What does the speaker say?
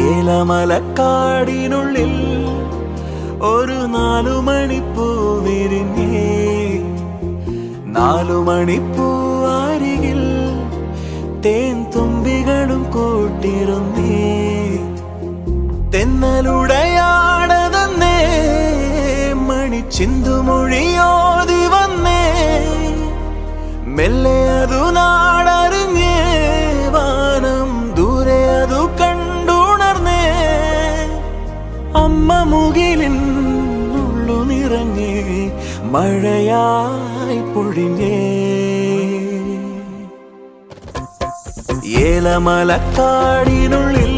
ഏലമലക്കാടിനുള്ളിൽ ഒരു 4 മണിപ്പൂ വിരിഞ്ഞേ. 4 മണിപ്പൂ അരികിൽ തേൻ തുമ്പികളും കൂട്ടിരുന്നേ. തെന്നലുടയാടതന്നേ മണിച്ചിന്തുമൊഴിയോതി വന്നേ. മെല്ലെ അതു നാടറിഞ്ഞേ, വാനം ദൂരെ അതു കണ്ടുണർന്നേ. അമ്മ മുകിലിൻ ഉള്ളു നിറഞ്ഞേ, മഴയായി പൊഴിഞ്ഞേ. ഏലമലക്കാടിനുള്ളിൽ